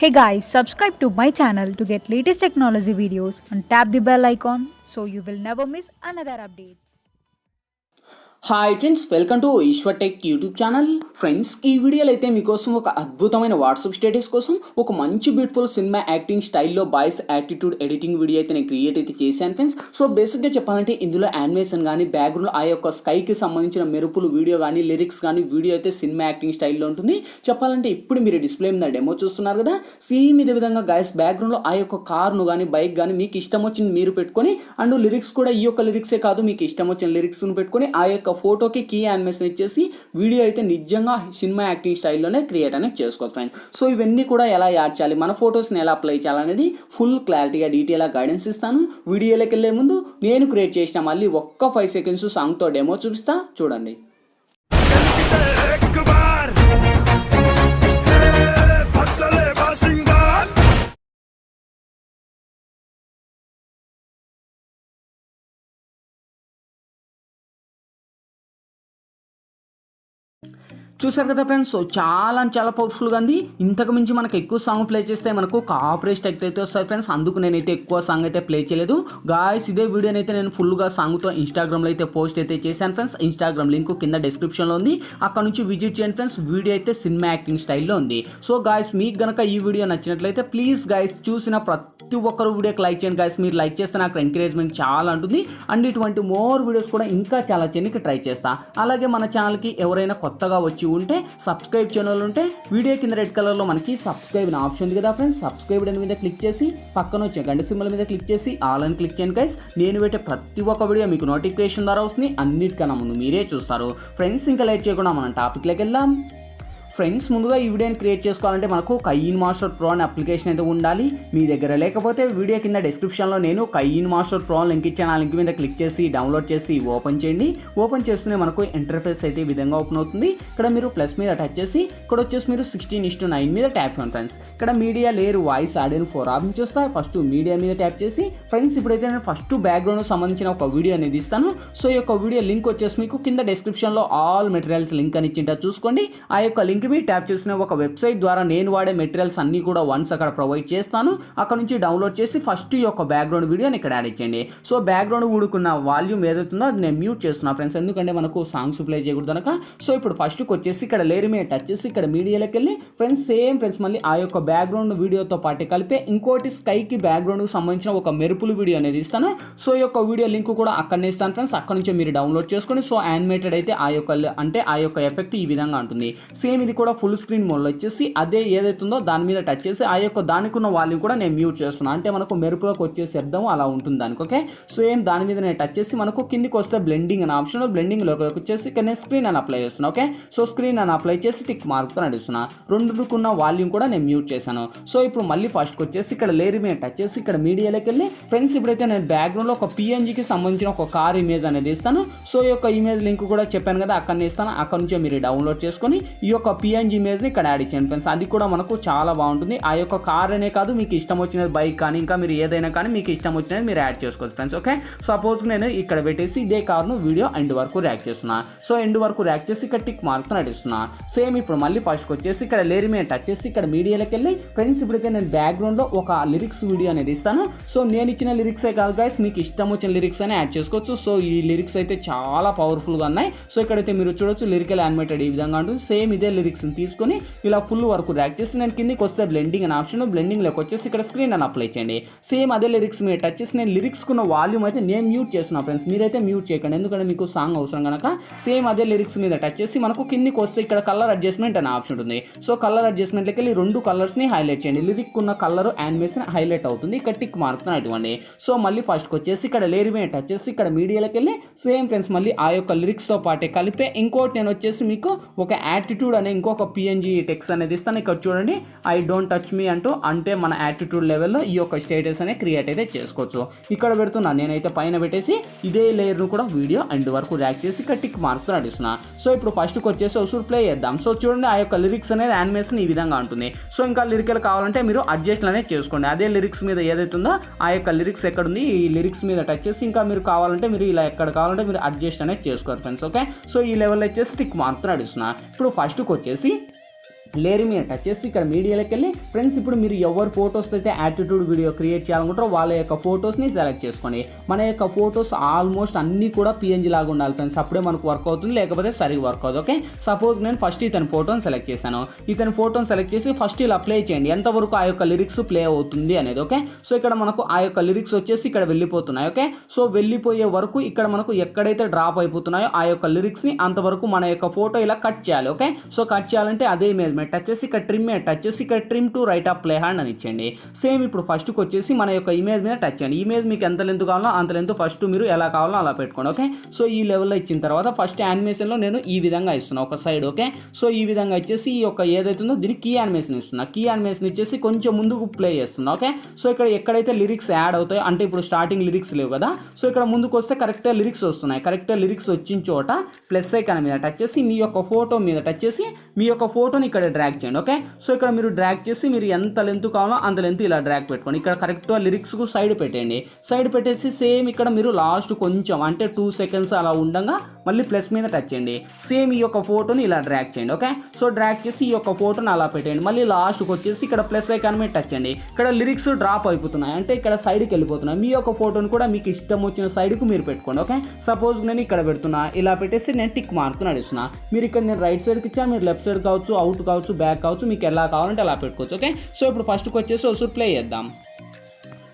Hey guys, subscribe to my channel to get latest technology videos and tap the bell icon so you will never miss another updates. Hi friends, welcome to Eshwar tech YouTube channel. Friends, ఈ వీడియోలో అయితే మీకోసం ఒక అద్భుతమైన WhatsApp status కోసం ఒక మంచి beautiful cinema acting స్టైల్లో బాయ్స్ యాటిట్యూడ్ ఎడిటింగ్ వీడియో అయితే నేను క్రియేట్ అయితే చేశాను ఫ్రెండ్స్. సో బేసిక్గా చెప్పాలంటే ఇందులో యానిమేషన్ కానీ బ్యాక్గ్రౌండ్ ఆ యొక్క స్కైకి సంబంధించిన మెరుపులు వీడియో కానీ లిరిక్స్ కానీ వీడియో అయితే సినిమా యాక్టింగ్ స్టైల్లో ఉంటుంది. చెప్పాలంటే ఇప్పుడు మీరు డిస్ప్లే మీద డెమో చూస్తున్నారు కదా, సేమ్ ఇదే విధంగా గాయస్ బ్యాక్గ్రౌండ్లో ఆ యొక్క కార్ను కానీ బైక్ కానీ మీకు ఇష్టం వచ్చింది మీరు పెట్టుకొని, అండ్ లిరిక్స్ కూడా ఈ యొక్క లిరిక్సే కాదు మీకు ఇష్టం వచ్చిన లిరిక్స్ను పెట్టుకొని ఆ యొక్క ఫోటోకి కీ యానిమేషన్ ఇచ్చేసి వీడియో అయితే నిజంగా సినిమా యాక్టింగ్ స్టైల్లోనే క్రియేట్ అనేది చేసుకోవచ్చు ఫ్రెండ్స్. సో ఇవన్నీ కూడా ఎలా యాడ్ చేయాలి, మన ఫొటోస్ని ఎలా అప్లై చేయాలనేది ఫుల్ క్లారిటీగా డీటెయిల్గా గైడెన్స్ ఇస్తాను. వీడియోలోకి వెళ్ళే ముందు నేను క్రియేట్ చేసిన మళ్ళీ ఒక్క 5 సెకండ్స్ సాంగ్తో డెమో చూపిస్తా, చూడండి. చూసారు కదా ఫ్రెండ్స్, సో చాలా పవర్ఫుల్గా ఉంది. ఇంతకు మించి మనకు ఎక్కువ సాంగ్ ప్లే చేస్తే మనకు కాపరేట్ స్ట్రైక్ అయితే వస్తాయి ఫ్రెండ్స్. అందుకు నేనైతే ఎక్కువ సాంగ్ అయితే ప్లే చేయలేదు గాయస్. ఇదే వీడియోని అయితే నేను ఫుల్గా సాంగ్తో ఇన్స్టాగ్రామ్లో అయితే పోస్ట్ అయితే చేశాను ఫ్రెండ్స్. ఇన్స్టాగ్రామ్ లింక్ కింద డిస్క్రిప్షన్లో ఉంది, అక్కడ నుంచి విజిట్ చేయండి ఫ్రెండ్స్. వీడియో అయితే సినిమా యాక్టింగ్ స్టైల్లో ఉంది. సో గాయస్, మీకు గనక ఈ వీడియో నచ్చినట్లయితే ప్లీజ్ గాయస్ చూసిన ప్రతి ఒక్కరు వీడియోకి లైక్ చేయండి గాయస్. మీరు లైక్ చేస్తే నాకు ఎంకరేజ్మెంట్ చాలా ఉంటుంది. అండ్ ఇటువంటి మోర్ వీడియోస్ కూడా ఇంకా చాలా చేయడానికి ట్రై చేస్తా. అలాగే మన ఛానల్కి ఎవరైనా కొత్తగా వచ్చి ఉంటే సబ్స్క్రైబ్ ఛానల్ ఉంటే వీడియో కింద రెడ్ కలర్లో మనకి సబ్స్క్రైబ్ అనే ఆప్షన్ ఉంది కదా ఫ్రెండ్స్. సబ్స్క్రైబ్ అని మీద క్లిక్ చేసి పక్కన వచ్చే గంట సింబల్ మీద క్లిక్ చేసి ఆల్ అని క్లిక్ చేయండి గైస్. నేను పెట్టే ప్రతి ఒక్క వీడియో మీకు నోటిఫికేషన్ ద్వారా వస్తుంది, అన్నిటికన్నా ముందు మీరే చూస్తారు ఫ్రెండ్స్. ఇంకా లేట్ చేయకుండా మనం టాపిక్లోకి వెళ్దాం. ఫ్రెండ్స్, ముందుగా ఈ వీడియోని క్రియేట్ చేసుకోవాలంటే మనకు kinemaster Pro అనే అప్లికేషన్ అయితే ఉండాలి. మీ దగ్గర లేకపోతే వీడియో కింద డిస్క్రిప్షన్లో నేను kinemaster Pro లింక్ ఇచ్చాను. ఆ లింక్ మీద క్లిక్ చేసి డౌన్లోడ్ చేసి ఓపెన్ చేయండి. ఓపెన్ చేస్తూనే మనకు ఇంటర్ఫేస్ అయితే ఈ విధంగా ఓపెన్ అవుతుంది. ఇక్కడ మీరు ప్లస్ మీద టచ్ చేసి ఇక్కడ వచ్చేసి మీరు 16:9 మీద ట్యాప్ చేయండి ఫ్రెండ్స్. ఇక్కడ media layer voice audio 4 options వస్తాయి. ఫస్ట్ మీడియా మీద ట్యాప్ చేసి ఫ్రెండ్స్ ఇప్పుడైతే నేను ఫస్ట్ బ్యాక్గ్రౌండ్ సంబంధించిన ఒక వీడియో అనేది ఇస్తాను. సో ఈ యొక్క వీడియో లింక్ వచ్చేసి మీకు కింద డిస్క్రిప్షన్లో ఆల్ మెటీరియల్స్ లింక్ అని ఇచ్చింటా చూసుకోండి. ఆ యొక్క లింక్ మీద ట్యాప్ చేసిన ఒక వెబ్సైట్ ద్వారా నేను వాడే మెటీరియల్స్ అన్నీ కూడా వన్స్ అక్కడ ప్రొవైడ్ చేస్తాను. అక్కడ నుంచి డౌన్లోడ్ చేసి ఫస్ట్ ఈ యొక్క బ్యాక్గ్రౌండ్ వీడియోని ఇక్కడ యాడ్ ఇచ్చేయండి. సో బ్యాక్గ్రౌండ్ ఊడుకున్న వాల్యూమ్ ఏదైతుందో అది నేను మ్యూట్ చేస్తున్నా ఫ్రెండ్స్, ఎందుకంటే మనకు సాంగ్స్ ప్లే చేయకూడదు కనుక. సో ఇప్పుడు ఫస్ట్కి వచ్చేసి ఇక్కడ లేయర్ మీద టచ్ చేసి ఇక్కడ మీడియాలోకి వెళ్ళి ఫ్రెండ్స్ సేమ్ ఫ్రెండ్స్ మళ్ళీ ఆ యొక్క బ్యాక్గ్రౌండ్ వీడియోతో పాటు కలిపే ఇంకోటి స్కైకి బ్యాక్గ్రౌండ్కి సంబంధించిన ఒక మెరుపులు వీడియో అనేది ఇస్తాను. సో ఈ యొక్క వీడియో లింక్ కూడా అక్కడనే ఇస్తాను ఫ్రెండ్స్. అక్కడ నుంచి మీరు డౌన్లోడ్ చేసుకొని సో యానిమేటెడ్ అయితే ఆ యొక్క ఎఫెక్ట్ ఈ విధంగా ఉంటుంది. సేమ్ ఇది కూడా ఫుల్ స్క్రీన్ మోడ్లో వచ్చేసి అదే ఏదైతుందో దాని మీద టచ్ చేసి ఆ యొక్క దానికి ఉన్న వాల్యూమ్ కూడా నేను మ్యూట్ చేస్తున్నాను. అంటే మనకు మెరుపులోకి వచ్చే శబ్దం అలా ఉంటుంది దానికి. ఓకే, సో ఏం దాని మీద నేను టచ్ చేసి మనకు కిందికి వస్తే బ్లెండింగ్ అనే ఆప్షన్, బ్లెండింగ్లోకి వచ్చేసి ఇక్కడ నేను స్క్రీన్ అని అప్లై చేస్తున్నాను. ఓకే, సో స్క్రీన్ అని అప్లై చేసి టిక్ మార్క్తో నడుస్తున్నా. రెండుకున్న వాల్యూమ్ కూడా నేను మ్యూట్ చేశాను. సో ఇప్పుడు మళ్ళీ ఫస్ట్కి వచ్చేసి ఇక్కడ లేయర్ మీద టచ్ చేసి ఇక్కడ మీడియాలోకి వెళ్ళి ఫ్రెండ్స్ ఇప్పుడైతే నేను బ్యాక్గ్రౌండ్లో ఒక PNGకి సంబంధించిన ఒక కార్ ఇమేజ్ అనేది ఇస్తాను. సో ఈ యొక్క ఇమేజ్ లింక్ కూడా చెప్పాను కదా అక్కడనే ఇస్తాను. అక్కడ నుంచే మీరు డౌన్లోడ్ చేసుకొని ఈ యొక్క PNG ఇమేజ్ని ఇక్కడ యాడ్ ఇచ్చాను ఫ్రెండ్స్. అది కూడా మనకు చాలా బాగుంటుంది. ఆ యొక్క కార్ అనే కాదు, మీకు ఇష్టం వచ్చిన బైక్ కానీ ఇంకా మీరు ఏదైనా కానీ మీకు ఇష్టం వచ్చినది మీరు యాడ్ చేసుకోవచ్చు ఫ్రెండ్స్. ఓకే, సపోజ్ నేను ఇక్కడ పెట్టేసి ఇదే కార్ను వీడియో ఎండ్ వరకు ర్యాక్ చేస్తున్నా. సో ఎండ్ వరకు ర్యాక్ చేసి ఇక్కడ టిక్ మార్క్తో నడుస్తున్నా. సేమ్ ఇప్పుడు మళ్ళీ ఫస్ట్కి వచ్చేసి ఇక్కడ లేయర్ మీద టచ్ చేసి ఇక్కడ మీడియాలోకి వెళ్ళి ఫ్రెండ్స్ ఇప్పుడైతే నేను బ్యాక్గ్రౌండ్లో ఒక లిరిక్స్ వీడియో అనేది ఇస్తాను. సో నేను ఇచ్చిన లిరిక్సే కాదు గైస్, మీకు ఇష్టం వచ్చిన లిరిక్స్ అని యాడ్ చేసుకోవచ్చు. సో ఈ లిరిక్స్ అయితే చాలా పవర్ఫుల్గా ఉన్నాయి. సో ఇక్కడైతే మీరు చూడొచ్చు లిరికల్ యానిమేటెడ్ ఈ విధంగా ఉంటుంది. సేమ్ ఇదే లిరిక్స్ని తీసుకొని ఇలా ఫుల్ వరకు ర్యాక్ చేసి నేను కిందికి వస్తే బ్లెండింగ్ అనే ఆప్షన్, బ్లెండింగ్లోకి వచ్చేసి ఇక్కడ స్క్రీన్ అని అప్లై చేయండి. సేమ్ అదే లిరిక్స్ మీద టచ్ చేసి నేను లిరిక్స్కున్న వాల్యూమ్ అయితే నేను మ్యూట్ చేస్తున్నా ఫ్రెండ్స్. మీరైతే మ్యూట్ చేయకండి, ఎందుకంటే మీకు సాంగ్ అవసరం కనుక. సేమ్ అదే లిరిక్స్ మీద టచ్ చేసి మనకు కిందికి వస్తే ఇక్కడ కలర్ అడ్జస్ట్మెంట్ అనే ఆప్షన్ ఉంటుంది. సో కలర్ అడ్జస్ట్మెంట్లోకి వెళ్ళి 2 కలర్స్ని హైలైట్ చేయండి. లిరిక్ ఉన్న కలర్ యానిమేషన్ హైలైట్ అవుతుంది. ఇక్కడ టిక్ మార్క్తో ఇవ్వండి. సో మళ్ళీ ఫస్ట్కి వచ్చేసి ఇక్కడ లేయర్ మీద టచ్ చేసి ఇక్కడ మీడియాలోకి వెళ్ళి సేమ్ ఫ్రెండ్స్ మళ్ళీ ఆ యొక్క లిరిక్స్తో పాటే కలిపే ఇంకోటి నేను వచ్చేసి మీకు ఒక యాటిట్యూడ్ అనే ఇంకొక PNG టెక్స్ట్ అనేది ఇస్తాను. ఇక్కడ చూడండి, ఐ డోంట్ టచ్ మీ అంటూ, అంటే మన యాటిట్యూడ్ లెవెల్లో ఈ యొక్క స్టేటస్ అనేది క్రియేట్ అయితే చేసుకోవచ్చు. ఇక్కడ పెడుతున్నా నేనైతే పైన పెట్టేసి ఇదే లేయర్ను కూడా వీడియో ఎండ్ వరకు ర్యాక్ చేసి ఇక్కడ టిక్ మార్క్తో నడుస్తున్నా. సో ఇప్పుడు ఫస్ట్కి వచ్చేసి ఒకసారి ప్లే చేద్దాం. సో చూడండి ఆ యొక్క లిరిక్స్ అనేది యానిమేషన్ ఈ విధంగా ఉంటుంది. సో ఇంకా లిరికల్ కావాలంటే మీరు అడ్జస్ట్ అనేది చేసుకోండి. అదే లిరిక్స్ మీద ఏదైతుందో ఆ యొక్క లిరిక్స్ ఎక్కడుంది ఈ లిరిక్స్ మీద టచ్ చేసి ఇంకా మీరు కావాలంటే మీరు ఇలా ఎక్కడ కావాలంటే మీరు అడ్జస్ట్ అనేది చేసుకోవాలి ఫ్రెండ్స్. ఓకే, సో ఈ లెవెల్ వచ్చేసి టిక్ మార్క్తో నడుస్తున్నా. ఇప్పుడు ఫస్ట్కి వచ్చేసి లేయర్ మీద టచ్ చేసి ఇక్కడ మీడియాలోకి వెళ్ళి ఫ్రెండ్స్ ఇప్పుడు మీరు ఎవరు ఫొటోస్ అయితే యాటిట్యూడ్ వీడియో క్రియేట్ చేయాలనుకుంటారో వాళ్ళ యొక్క ఫొటోస్ని సెలెక్ట్ చేసుకోండి. మన యొక్క ఫొటోస్ ఆల్మోస్ట్ అన్నీ కూడా పిఎన్జీ లాగా ఉండాలి ఫ్రెండ్స్, అప్పుడే మనకు వర్క్ అవుతుంది, లేకపోతే సరిగ్గా వర్క్ అవుతుంది. ఓకే, సపోజ్ నేను ఫస్ట్ ఇతని ఫోటోని సెలెక్ట్ చేశాను. ఇతని ఫోటోని సెలెక్ట్ చేసి ఫస్ట్ ఇలా ప్లే చేయండి ఎంతవరకు ఆ యొక్క లిరిక్స్ ప్లే అవుతుంది అనేది. ఓకే, సో ఇక్కడ మనకు ఆ యొక్క లిరిక్స్ వచ్చేసి ఇక్కడ వెళ్ళిపోతున్నాయి. ఓకే, సో వెళ్ళిపోయే వరకు ఇక్కడ మనకు ఎక్కడైతే డ్రాప్ అయిపోతున్నాయో ఆ యొక్క లిరిక్స్ని అంతవరకు మన యొక్క ఫోటో ఇలా కట్ చేయాలి. ఓకే, సో కట్ చేయాలంటే అదే ఇమేజ్ మీద టచ్ చేసి ఇక్కడ ట్రిమ్ మీద టచ్ చేసి ఇక్కడ trim to right of play hand అని ఇచ్చేయండి. సేమ్ ఇప్పుడు ఫస్ట్కి వచ్చేసి మన యొక్క ఇమేజ్ మీద టచ్ చేయండి. ఇమేజ్ మీకు ఎంత లెంత్ కావాలో అంత లెంత్ ఫస్ట్ మీరు ఎలా కావాలో అలా పెట్టుకోండి. ఓకే, సో ఈ లెవెల్లో ఇచ్చిన తర్వాత ఫస్ట్ యానిమేషన్లో నేను ఈ విధంగా ఇస్తున్నాను ఒక సైడ్. ఓకే, సో ఈ విధంగా ఇచ్చేసి ఈ యొక్క ఏదైతుందో దీనికి కీ యానిమేషన్ ఇస్తున్నా. కీ యానిమేషన్ ఇచ్చేసి కొంచెం ముందుకు ప్లే చేస్తున్నా. ఓకే, సో ఇక్కడ ఎక్కడైతే లిరిక్స్ యాడ్ అవుతాయో అంటే ఇప్పుడు స్టార్టింగ్ లిరిక్స్ లేవు కదా, సో ఇక్కడ ముందుకు వస్తే కరెక్ట్గా లిరిక్స్ వస్తున్నాయి. కరెక్ట్గా లిరిక్స్ వచ్చిన చోట ప్లస్ ఐకాన్ మీద టచ్ చేసి మీ యొక్క ఫోటో మీద టచ్ చేసి మీ యొక్క ఫోటోని ఇక్కడ డ్రాగ్ చేయండి. ఓకే, సో ఇక్కడ మీరు డ్రాగ్ చేసి మీరు ఎంత లెంత్ కావాలో అంత లెంత్ ఇలా డ్రాగ్ పెట్టుకోండి. ఇక్కడ కరెక్ట్గా లిరిక్స్కు సైడ్ పెట్టండి. సైడ్ పెట్టేసి సేమ్ ఇక్కడ మీరు లాస్ట్ కొంచెం అంటే 2 సెకండ్స్ అలా ఉండగా మళ్ళీ ప్లస్ మీద టచ్ చేయండి. సేమ్ ఈ యొక్క ఫోటోని ఇలా డ్రాగ్ చేయండి. ఓకే, సో డ్రాగ్ చేసి ఈ యొక్క ఫోటోని అలా పెట్టండి. మళ్ళీ లాస్ట్కి వచ్చేసి ఇక్కడ ప్లస్ ఐకాన్ మీద టచ్ చేయండి. ఇక్కడ లిరిక్స్ డ్రాప్ అయిపోతున్నాయి అంటే ఇక్కడ సైడ్కి వెళ్ళిపోతున్నాయి. మీ యొక్క ఫోటోని కూడా మీకు ఇష్టం వచ్చిన సైడ్కు మీరు పెట్టుకోండి. ఓకే, సపోజ్ నేను ఇక్కడ పెడుతున్నా, ఇలా పెట్టేసి నేను టిక్ మార్క్ నడుస్తున్నా. మీరు ఇక్కడ నేను రైట్ సైడ్కి ఇచ్చాను, మీరు లెఫ్ట్ సైడ్ కావచ్చు, అవుట్ కావచ్చు, బ్యాక్ కావచ్చు, మీకు ఎలా కావాలంటే అలా పెట్టుకోవచ్చు. ఓకే, సో ఇప్పుడు ఫస్ట్కి వచ్చేసి ఒకసారి ప్లే చేద్దాం.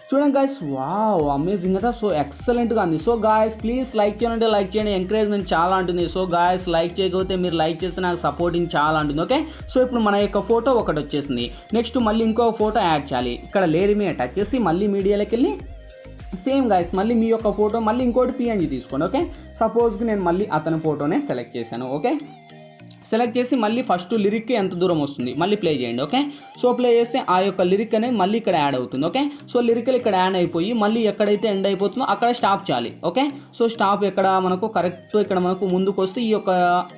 చూడండి గాయస్, వావ్ అమేజింగ్ కదా, సో ఎక్సలెంట్గా ఉంది. సో గాయస్ ప్లీజ్ లైక్ చేయండి, లైక్ చేయండి, ఎంకరేజ్మెంట్ చాలా ఉంటుంది. సో గాయస్ లైక్ చేయకపోతే మీరు లైక్ చేస్తే నాకు సపోర్టింగ్ చాలా ఉంటుంది. ఓకే, సో ఇప్పుడు మన యొక్క ఫోటో ఒకటి వచ్చేసింది. నెక్స్ట్ మళ్ళీ ఇంకో ఫోటో యాడ్ చేయాలి. ఇక్కడ లేయర్ మీద టచ్ చేసి మళ్ళీ మీడియాలోకి వెళ్ళి సేమ్ గాయస్ మళ్ళీ మీ యొక్క ఫోటో మళ్ళీ ఇంకోటి పిఎన్జీ తీసుకోండి. ఓకే, సపోజ్కి నేను మళ్ళీ అతని ఫోటోనే సెలెక్ట్ చేశాను. ఓకే, సెలెక్ట్ చేసి మళ్ళీ ఫస్ట్ లిరిక్కి ఎంత దూరం వస్తుంది మళ్ళీ ప్లే చేయండి. ఓకే, సో ప్లే చేస్తే ఆ యొక్క లిరిక్ అనేది మళ్ళీ ఇక్కడ యాడ్ అవుతుంది. ఓకే, సో లిరికల్ ఇక్కడ యాడ్ అయిపోయి మళ్ళీ ఎక్కడైతే ఎండ్ అయిపోతుందో అక్కడ స్టాప్ చేయాలి. ఓకే, సో స్టాప్ ఎక్కడ మనకు కరెక్ట్ ఇక్కడ మనకు ముందుకు వస్తే ఈ యొక్క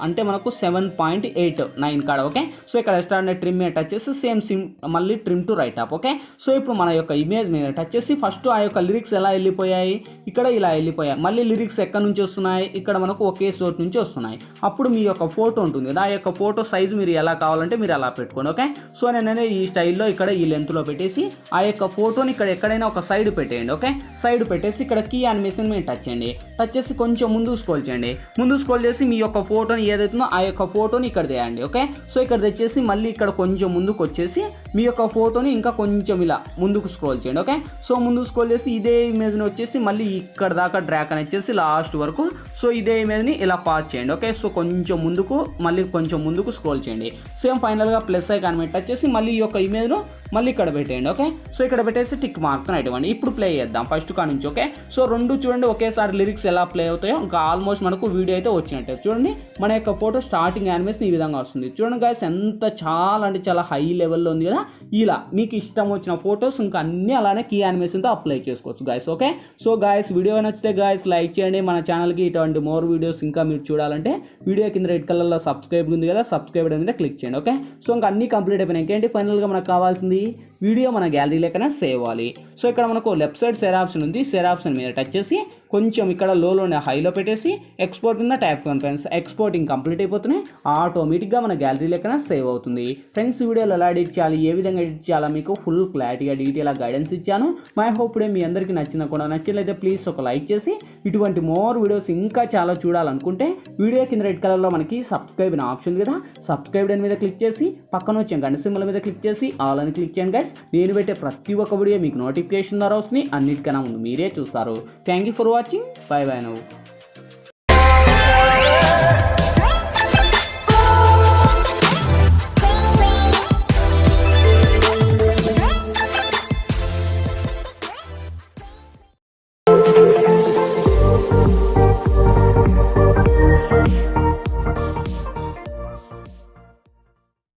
అంటే మనకు 7.89 కాడ. ఓకే, సో ఇక్కడ స్టార్ట్ ట్రిమ్ మీద టచ్ చేసి సేమ్ మళ్ళీ ట్రిమ్ టు రైట్ ఆప్. ఓకే, సో ఇప్పుడు మన యొక్క ఇమేజ్ మీద టచ్ చేసి ఫస్ట్ ఆ యొక్క లిరిక్స్ ఎలా వెళ్ళిపోయాయి, ఇక్కడ ఇలా వెళ్ళిపోయాయి. మళ్ళీ లిరిక్స్ ఎక్కడి నుంచి వస్తున్నాయి, ఇక్కడ మనకు ఒకే సోర్స్ నుంచి వస్తున్నాయి. అప్పుడు మీ యొక్క ఫోటో ఉంటుంది, ఆ యొక్క ఫోటో సైజు మీరు ఎలా కావాలంటే మీరు అలా పెట్టుకోండి. ఓకే, సో నేను ఈ స్టైల్లో ఇక్కడ ఈ లెంత్లో పెట్టేసి ఆ యొక్క ఫోటోని ఇక్కడ ఎక్కడైనా ఒక సైడ్ పెట్టేయండి. ఓకే, సైడ్ పెట్టేసి ఇక్కడ కీ యానిమేషన్ మీద టచ్ చేయండి. టచ్ చేసి కొంచెం ముందు స్క్రోల్ చేయండి. ముందు స్క్రోల్ చేసి మీ యొక్క ఫోటోని ఏదైతుందో ఆ యొక్క ఫోటోని ఇక్కడ తేయండి. ఓకే, సో ఇక్కడ తెచ్చేసి మళ్ళీ ఇక్కడ కొంచెం ముందుకు వచ్చేసి మీ యొక్క ఫోటోని ఇంకా కొంచెం ఇలా ముందుకు స్క్రోల్ చేయండి. ఓకే, సో ముందుకు స్క్రోల్ చేసి ఇదే ఇమేజ్ని వచ్చేసి మళ్ళీ ఇక్కడ దాకా డ్రాగ్ అని వచ్చేసి లాస్ట్ వరకు సో ఇదే ఇమేజ్ని ఇలా పాజ్ చేయండి. ఓకే, సో కొంచెం ముందుకు మళ్ళీ కొంచెం ముందుకు స్క్రోల్ చేయండి. సేమ్ ఫైనల్గా ప్లస్ ఐకాన్ మీద టచ్ చేసి మళ్ళీ ఈ యొక్క ఇమేజ్ను మళ్ళీ ఇక్కడ పెట్టేయండి. ఓకే, సో ఇక్కడ పెట్టేసి టిక్ మార్క్ ఇవ్వండి. ఇప్పుడు ప్లే చేద్దాం ఫస్ట్ కా నుంచి. ఓకే, సో రెండు చూడండి ఒకేసారి లిరిక్స్ ఎలా ప్లే అవుతాయో ఇంకా ఆల్మోస్ట్ మనకు వీడియో అయితే వచ్చినట్టే. చూడండి మన యొక్క ఫోటో స్టార్టింగ్ యానిమేషన్ ఈ విధంగా వస్తుంది. చూడండి గాయస్ ఎంత చాలా అంటే చాలా హై లెవెల్లో ఉంది కదా. ఇలా మీకు ఇష్టం వచ్చిన ఫొటోస్ ఇంకా అన్నీ అలానే కీ యానిమేషన్తో అప్లై చేసుకోవచ్చు guys. Okay, so guys video నచ్చితే గాయస్ లైక్ చేయండి. మన ఛానల్కి ఇటువంటి మోర్ వీడియోస్ ఇంకా మీరు చూడాలంటే వీడియో కింద రెడ్ కలర్లో సబ్స్క్రైబ్ ఉంది కదా, సబ్స్క్రైబ్ మీద క్లిక్ చేయండి. ఓకే, సో ఇంకా అన్నీ కంప్లీట్ అయిపోయినాయి. ఇంకేంటి ఫైనల్గా మనకు కావాల్సింది వీడియో మన గ్యాలరీలోకైనా సేవ్ అవ్వాలి. సో ఇక్కడ మనకు లెఫ్ట్ సైడ్ షేర్ ఆప్షన్ ఉంది. షేర్ ఆప్షన్ మీద టచ్ చేసి కొంచెం ఇక్కడ లోనే హైలో పెట్టేసి ఎక్స్పోర్ట్ కింద ట్యాప్ చేయండి ఫ్రెండ్స్. ఎక్స్పోర్టింగ్ కంప్లీట్ అయిపోతున్నాయి, ఆటోమేటిక్గా మన గ్యాలరీలోకైనా సేవ్ అవుతుంది. ఫ్రెండ్స్ వీడియోలో ఎలా ఎడిట్ చేయాలి, ఏ విధంగా ఎడిట్ చేయాలో మీకు ఫుల్ క్లారిటీగా డీటెయిల్గా గైడెన్స్ ఇచ్చాను. మై హోప్ ఇప్పుడే మీ అందరికీ నచ్చిన కూడా నచ్చినట్లయితే ప్లీజ్ ఒక లైక్ చేసి ఇటువంటి మోర్ వీడియోస్ ఇంకా చాలా చూడాలనుకుంటే వీడియో కింద రెడ్ కలర్లో మనకి సబ్స్క్రైబ్ అనే ఆప్షన్ ఉంది కదా, సబ్స్క్రైబ్ మీద క్లిక్ చేసి పక్కన వచ్చే గంట సింబల్ మీద క్లిక్ చేసి ఆల్ అని క్లిక్ చేయండి గైస్. నేను పెట్టే ప్రతి ఒక్క వీడియో మీకు నోటిఫికేషన్ ద్వారా వస్తుంది, అన్నిటికన్నా ముందు మీరే చూస్తారు. Thank you for watching. By by now.